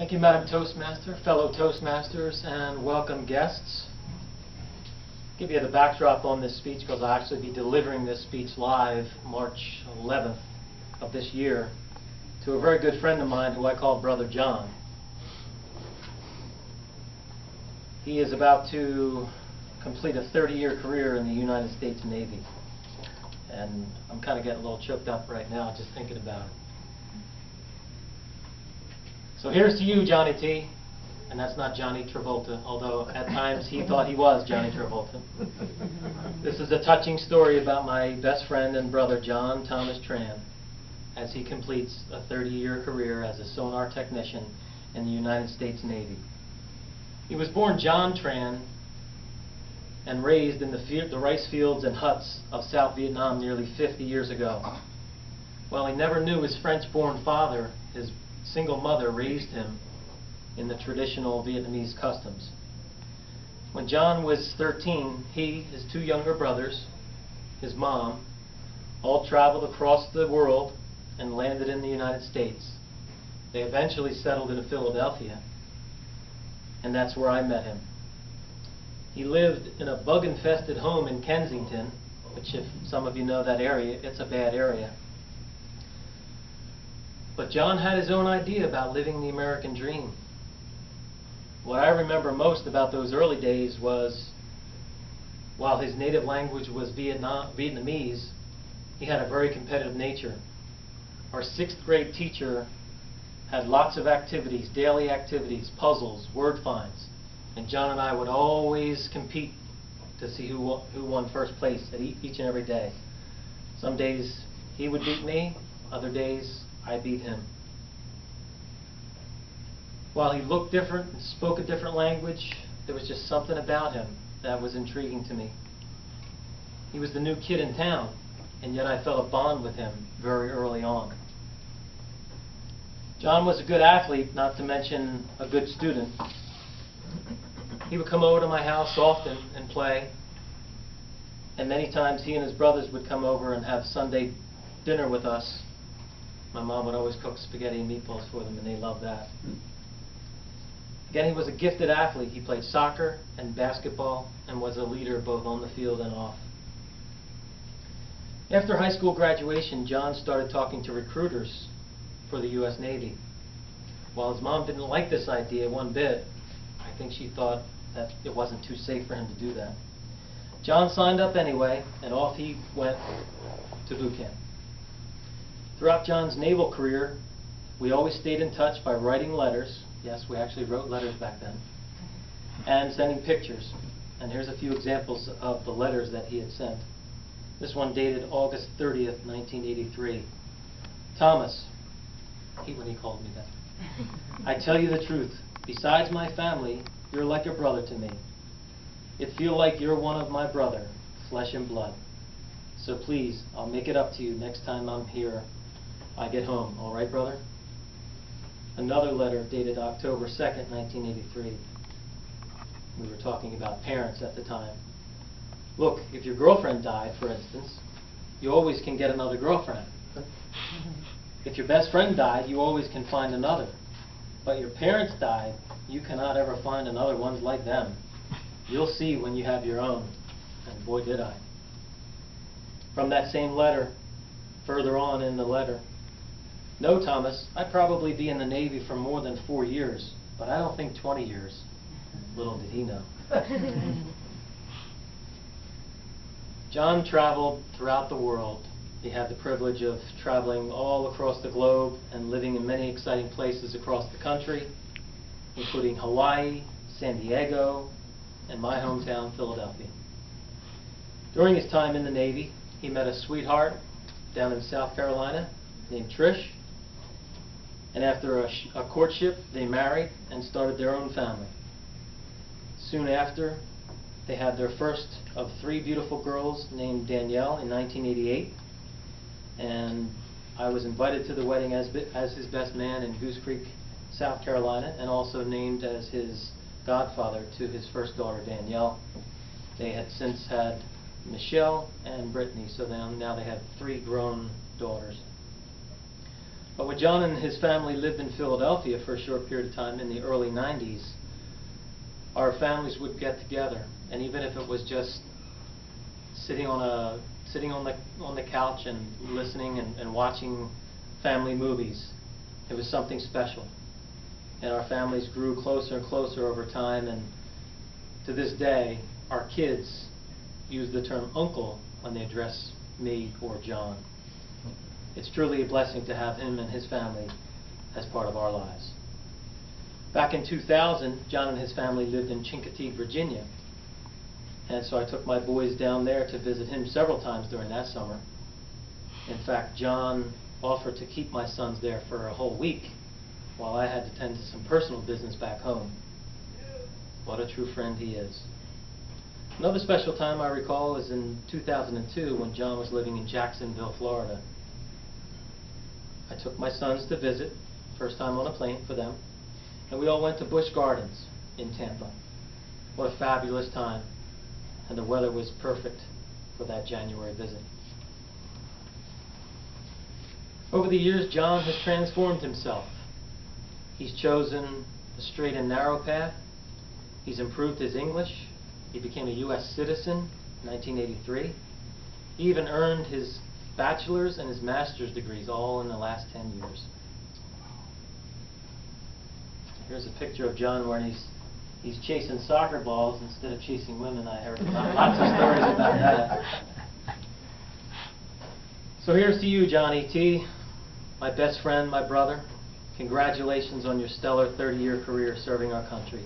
Thank you, Madam Toastmaster, fellow Toastmasters, and welcome guests. I'll give you the backdrop on this speech because I'll actually be delivering this speech live March 11th of this year to a very good friend of mine who I call Brother John. He is about to complete a 30-year career in the United States Navy. And I'm kind of getting a little choked up right now just thinking about it. So here's to you, Johnny T. And that's not Johnny Travolta, although at times he thought he was Johnny Travolta. This is a touching story about my best friend and brother, John Thomas Tran, as he completes a 30-year career as a sonar technician in the United States Navy. He was born John Tran and raised in the rice fields and huts of South Vietnam nearly 50 years ago. While he never knew his French-born father, his single mother raised him in the traditional Vietnamese customs. When John was 13, he, his two younger brothers, his mom, all traveled across the world and landed in the United States. They eventually settled in Philadelphia, and that's where I met him. He lived in a bug-infested home in Kensington, which, if some of you know that area, it's a bad area. But John had his own idea about living the American dream. What I remember most about those early days was, while his native language was Vietnamese, he had a very competitive nature. Our 6th grade teacher had lots of activities, daily activities, puzzles, word finds. And John and I would always compete to see who won first place at each and every day. Some days he would beat me, other days I beat him. While he looked different and spoke a different language, there was just something about him that was intriguing to me. He was the new kid in town, and yet I felt a bond with him very early on. John was a good athlete, not to mention a good student. He would come over to my house often and play, and many times he and his brothers would come over and have Sunday dinner with us. My mom would always cook spaghetti and meatballs for them, and they loved that. Again, he was a gifted athlete. He played soccer and basketball and was a leader both on the field and off. After high school graduation, John started talking to recruiters for the U.S. Navy. While his mom didn't like this idea one bit, I think she thought that it wasn't too safe for him to do that. John signed up anyway, and off he went to boot camp. Throughout John's naval career, we always stayed in touch by writing letters. Yes, we actually wrote letters back then. And sending pictures. And here's a few examples of the letters that he had sent. This one dated August 30th, 1983. Thomas, when he called me that. I tell you the truth. Besides my family, you're like a brother to me. It feel like you're one of my brother, flesh and blood. So please, I'll make it up to you next time I'm here. I get home. All right, brother? Another letter dated October 2nd, 1983. We were talking about parents at the time. Look, if your girlfriend died, for instance, you always can get another girlfriend. If your best friend died, you always can find another. But your parents died, you cannot ever find another one like them. You'll see when you have your own. And boy, did I. From that same letter, further on in the letter, no, Thomas, I'd probably be in the Navy for more than 4 years, but I don't think 20 years. Little did he know. John traveled throughout the world. He had the privilege of traveling all across the globe and living in many exciting places across the country, including Hawaii, San Diego, and my hometown, Philadelphia. During his time in the Navy, he met a sweetheart down in South Carolina named Trish, and after a courtship, they married and started their own family. Soon after, they had their first of 3 beautiful girls named Danielle in 1988, and I was invited to the wedding as his best man in Goose Creek, South Carolina, and also named as his godfather to his first daughter, Danielle. They had since had Michelle and Brittany, so now they have 3 grown daughters. But when John and his family lived in Philadelphia for a short period of time in the early 90s, our families would get together, and even if it was just sitting on the couch and listening and watching family movies, it was something special. And our families grew closer and closer over time, and to this day, our kids use the term uncle when they address me or John. It's truly a blessing to have him and his family as part of our lives. Back in 2000, John and his family lived in Chincoteague, Virginia. And so I took my boys down there to visit him several times during that summer. In fact, John offered to keep my sons there for a whole week while I had to tend to some personal business back home. What a true friend he is. Another special time I recall is in 2002 when John was living in Jacksonville, Florida. I took my sons to visit, first time on a plane for them, and we all went to Busch Gardens in Tampa. What a fabulous time, and the weather was perfect for that January visit. Over the years, John has transformed himself. He's chosen the straight and narrow path. He's improved his English. He became a U.S. citizen in 1983. He even earned his bachelor's and his master's degrees all in the last 10 years. Here's a picture of John where he's chasing soccer balls instead of chasing women. I heard lots of stories about that. So here's to you, Johnny T., my best friend, my brother. Congratulations on your stellar 30-year career serving our country.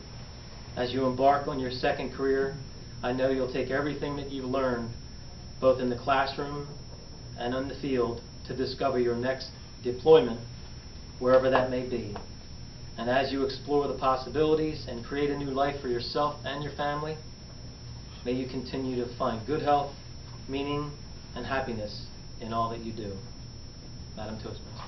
As you embark on your second career, I know you'll take everything that you've learned, both in the classroom and on the field, to discover your next deployment, wherever that may be. And as you explore the possibilities and create a new life for yourself and your family, may you continue to find good health, meaning, and happiness in all that you do. Madam Toastmaster.